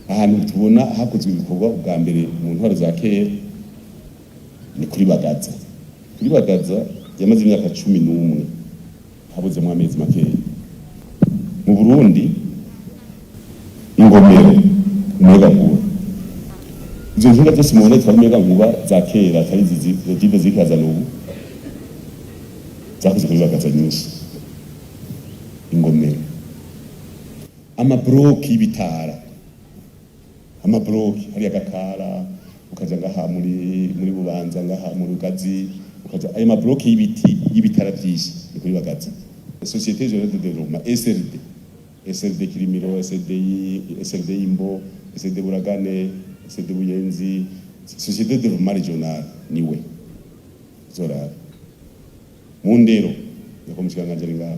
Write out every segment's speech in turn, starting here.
ahantu tubona hakozwe ibikorwa bwa mbere mu ntwaro za kera ni kuri Bagaza yamaze imyaka 11 habuze mu amezi makeya. Mu Burundi ingomero umuyagankuba izo nkinga zose mubona zitwara umuyagankuba za kera atari zive zikazana ubu zakoze kuri Bagaza nyinshi. Ingomero, amabloki y'ibitara, amabloki hari agakara ukaja ngaha muri Bubanza ngaha mu Rugazi ukaja ayo mabloki y'ibiti y'ibitara byinshi ni kuri Bagaza. Société Générale de Développement SRD Kirimiro, SRD Imbo, SRD Buragane, SRD Buyenzi, Société de Développement Régional niwe zora mu ndero yako mushikanganje ngaha.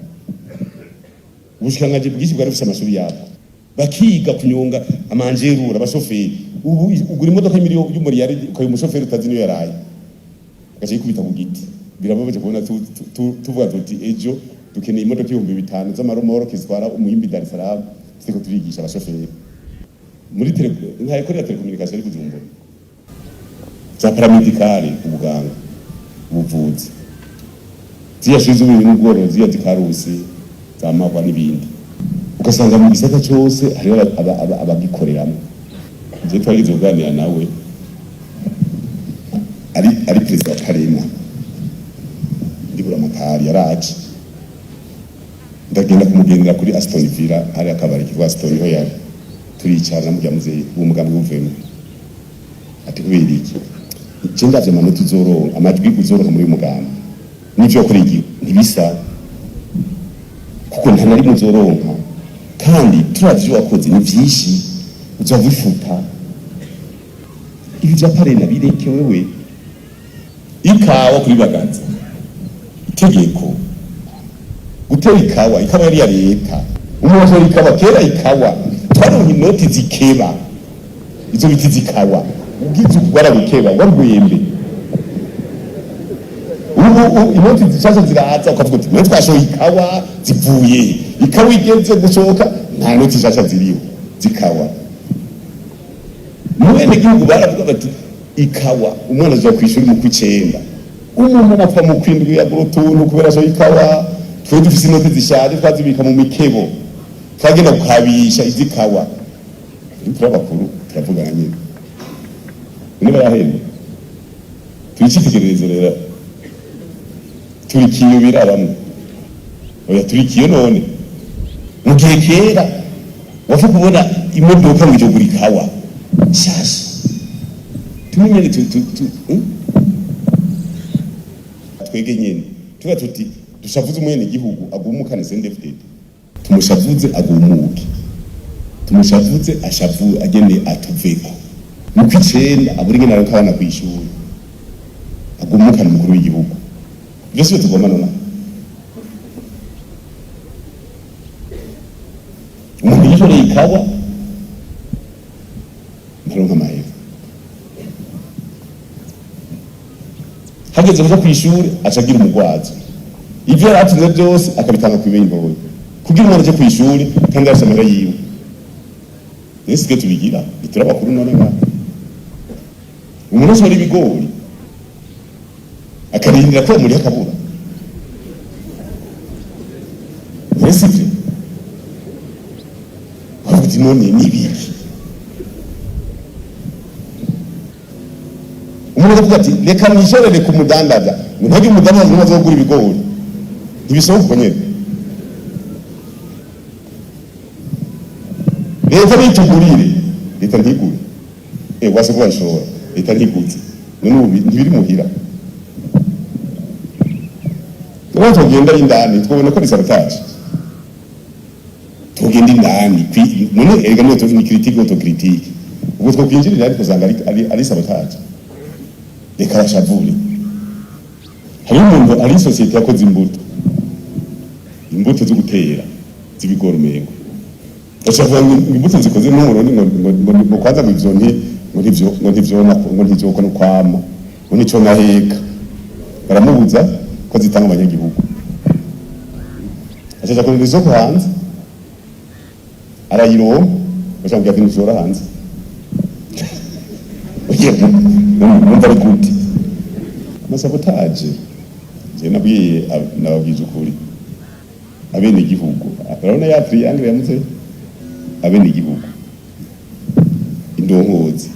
Ubushikanganje bwinshi bwari bufite amashuri yabo bakiga kunyonga amanjerura abashoferi. Ubu ugura imodoka y'umuriyari ukaye umushoferi utazi niyo yaraye agaje kubita ku giti. Birababaje kubona tuvuga tuti ejo dukeneye imodoka 5,000 z'amaromoro kizwara umuyimbi Dar es Salaam siko turigisha abashoferi muri nka ikorera telecommunication ari Bujumbura za paramedicale ubuganga ubuvuzi ziyashize ibintu bworozi ya Karusi za Magwa n'ibindi ugasanga mu gisata cyose hari abagikoreramo. Je twagize uganira nawe ari president Karema ndibura makari yaraje ndagenda kumugendera kuri Aston Villa hari akabari kitwa Aston ho yari turicara mu muzeyi umugambi w'uvemo ati kubera iki cyenda bya manota uzoronka amajwi uzoronka muri umugambi n'ivyo kuri iki ntibisa kuko nta nari muzoronka kandi turavyo wakoze ni vyinshi uzavifuta ibi bya parena bireke wewe ikawa kuri Bagaza itegeko gutera ikawa yari ya leta umuntu ikawa kera ikawa twaronka inoti zikeba izo biti zikawa ugize ubwara bukeba warwembe ubu inoti zishaje ziraza ukavuga uti mwe twashoye ikawa zivuye ikawa igeze gushoka nta noti zishaje ziriyo zikawa mwene gihugu baravuga bati ikawa umwana aje kwishura mu kwicenda umuntu napfa mu kwindwi ya burutuntu kubera so ikawa twe dufise inoti zishaje twazibika mu mikebo twagenda kukabisha izikawa turabakuru turavuga nyine niba yahenda twicitegereze rero turikiyo birabamwe oya turikiyo none mu gihe kera wafu kubona imodoka mu joguri kawa shasha tumenye twege nyene tuba tuti dushavuze umwene gihugu agumukane sendefted tumushavuze agumuke tumushavuze ashavu agene atuveko mu kwicenda aburinge nayo kabana kwishuri agumukane mukuru w'igihugu byose tugomba nona umuntu yishore ikawa ntaronka mahera hageze kuja kwishuri acagira umugwazi ivyo yaratunze byose akabitanga kwibeye imboye kugira umwana aje kwishuri kandi arasamara yiwe nese tubigira biturabakuru none nga umuntu wese ari bigori akarindira ko muri akabura nese byo kuti none nibiki umuntu avuga ati reka nishorere ku mudandaza ntage umudandaza n'umaze gukura ibigori ntibisohoka nyene leta bitugurire leta ntigure wase kwa ishora leta ntigutse none ubu ntibiri muhira none tugenda indani twabona ko risarataje tugenda indani none erega niyo tuzi ni critique autocritique ubwo twokwinjirira ariko zanga ari sabotage reka bashavure hari umuntu ari societe yakoze imbuto zo gutera z'ibigori mengo bashavura imbuto zikoze n'umurundi ngo kwanza ivyo ngo ntivyo ko kwama ngo nico naheka baramubuza ko zitanga abanyagihugu acaja ku isoko hanze arayironka bashaka ati nzora hanze numva ari gute amasabotaje je nabwiye nababwije ukuri abene igihugu urabona ya triangle yamutse abene igihugu indongozi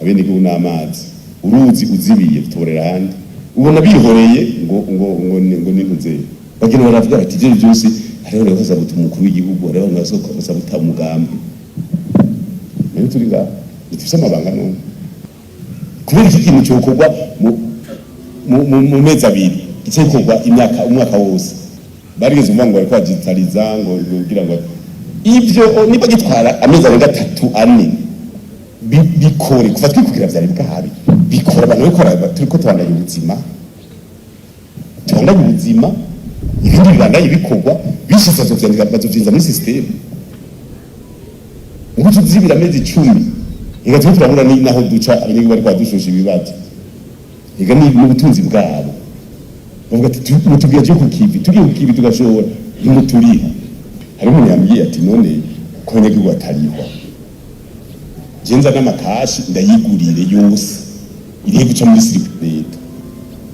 abene igihugu n'amazi uruzi uzibiye tutorera handi ubona bihoreye ngo nintuze bagena baravuga bati je byose hariho rero hazabuta umukuru w'igihugu hariho bazabuta umugambi rero turi nga dufise amabanga no kubera iki kintu cyokorwa mu mezi abiri icyekorwa umwaka wose barigeze uvuga ngo bari kwagitariza ngo kugira ngo ibyo niba gitwara amezi arenga 3-4 bikore kuva twikugira vyari bwahabi bikora abantu bikora turiko tubandanya ubuzima ibindi bibandanye bikorwa bishize zovyandika bazovyinza muri system ubu tuzibira amezi 10 igatuma turabura ni naho duca abanyagihugu bari kwadushosha ibibazo ega ni ubutunzi bwabo bavuga ati tugiye cyo kukivi tugiye kukivi tugashobora n'umuturiha hari umuntu yambwiye ati none ko abanyagihugu batariho jenza n'amakashi ndayigurire yose irihe guca muri sirikwe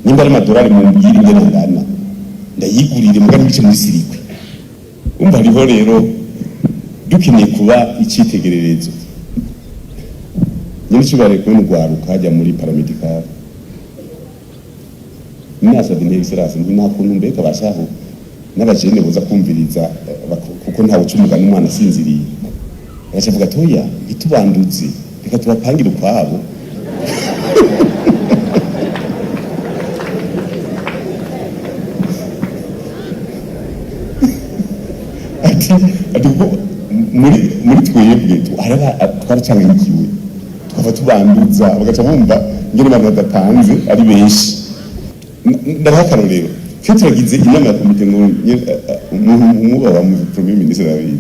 nimba ari amadolari mu mbiri ngana ndayigurire mugari bice muri sirikwe umva hariho rero dukeneye kuba icitegererezo nyine cyubare ko n'ugwaruka hajya muri paramedical Nasa dine exerase nta kuntu mbeka bashaho n'abajene boza kumviriza kuko nta ucumuga n'umwana sinziriye bacavuga toya itubanduze reka tubapangira kwabo ati muri twebwe araba twaracanga ikiwe tukava tubanduza bagaca bumva ngene abantu badatanze ari benshi ndabakaro rero cyo turagize inama ya komite nkuru umuba wa premier ministre David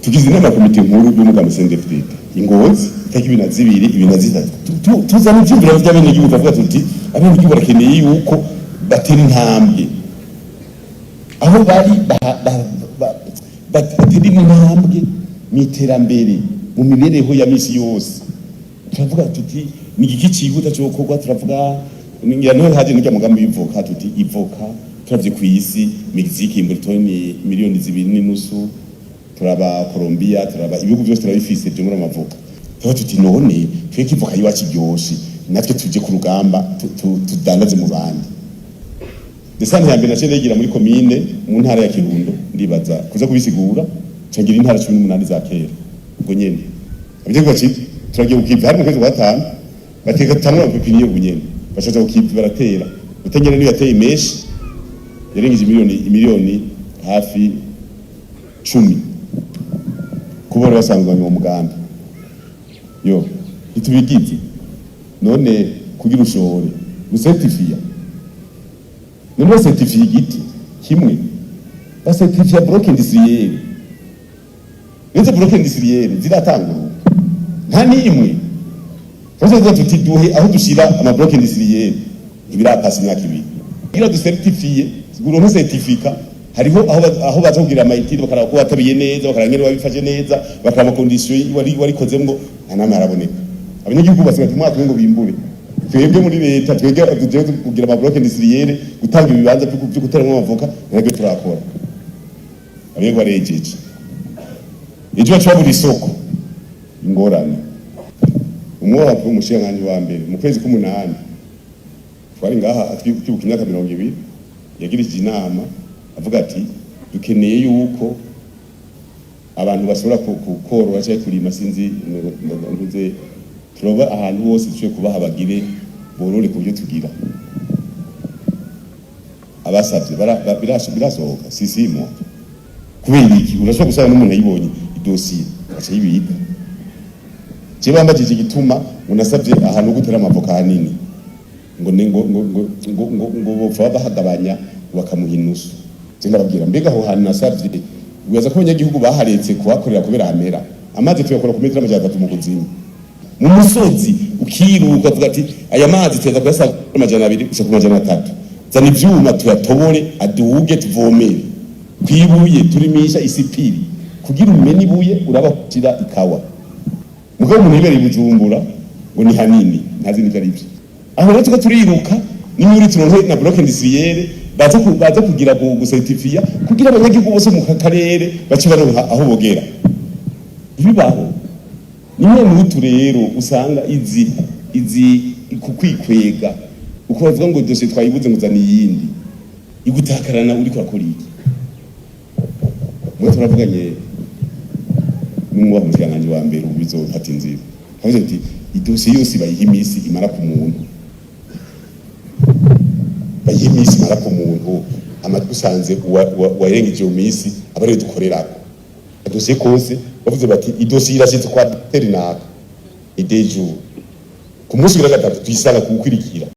tugize inama ya komite nkuru y'umugambi CNDD-FDD ingozi itaki ibina zitatu tuzana ibyumviro by'abene gihugu bavuga tuti abene gihugu barakeneye yuko batera intambwe aho bari batera intambwe mu iterambere mu mibereho ya misi yose turavuga tuti ni igiki cyihuta cyo gukorwa turavuga n'ingano haje n'ijya mugambi bivuka tuti ivoka turavye ku isi Mexique imbutoni miliyoni 2.5 turaba Colombia turaba ibihugu byose turabifise byo muri amavuka tuti none tweke ivoka yiwacu ryoshe natwe tuje ku rugamba tudandaze mu bandi desane ya mbere naciye yigira muri commune mu ntara ya Kirundo ndibaza kuza kubisigura cangira intara 18 za kera ubwo nyene abije baci turagiye ukiva hari mu kwezi kwa 5 bateka tamwa pepiniyo bunyene bashaje ukiva baratera utengera niyo yateye meshi yarengije miliyoni hafi 10 kubora basangwa mu mugambi yo itubigiti none kugira ushobore gusertifia none certifiye igiti kimwe basertifia bloc industriel izo bloc industriel ziratangura nta nimwe Tuzo tuti duhe aho dushira ama bloc industriel ibirapasi myaka ibiri gira du certifier guronka certificat hariho aho baza kugira amayitiri bakara ko watabiye neza bakarangere wabifashe neza bakara condition wari kozemwo anama araboneka abanyagihugu basiga tumwaka ngo bimbure twebwe muri leta twebwe tuje kugira ama bloc industriel gutanga ibibanza byo guteramo amavoka nabyo turakora abego arejeje ijwa cyo isoko ingorane umwaka w'umushyiranganje wa mbere mu kwezi k'8 twari ngaha atwibuka imyaka 200 yagirije inama avuga ati dukeneye yuko abantu basubira kukorora cyangwa kurima sinzi ntuze turoba ahantu hose tuje kubaha bagire borore kubyo tugira abasabye birasohoka sisimo kubera iki urashobora gusaba n'umuntu ayibonye idosiye acha yibika Jeba mbajije gituma unasabye ahantu gutera amavoka hanini ngo bopfa bahagabanya bakamuhinusu cyenda babwira mbega aho hantu nasabye uyaza ko abanyagihugu baharetse kuhakorera kubera amera amazi tuyakora ku metero 300 mu kuzima mu musozi ukiruka uvuga ati aya mazi teza kuyasa 200 gushaka 300 zana ivyuma tuyatobore aduge tuvomere kwibuye turimisha isipiri kugira umenye ibuye urabakira ikawa mugabo umuntu yibera Bujumbura ngo ni hanini ntazi n'ivyo ari byo aho rero tuko turiruka ni muri turonke na bloc industriel baza kugira gusertifia kugira abanyagihugu bose mu karere bace baronka aho bogera ibibaho nimwe mu turero usanga izi kukwikwega uko bavuga ngo dosiye twayibuze nguzana iyindi igutakarana uri kurakora iki mwe turavuganye n'umwe mujyananje wa mbere ubizofata inzira havuze ati idosiye yose bayiha imisi imara ku muntu bayiha imisi imara ku muntu amadusanze warengeje umisi abare dukorerako idosiye kose bavuze bati idosiye irashitse kwa terinaka idejo ku munsi wa gatatu tuyisanga kukwirikira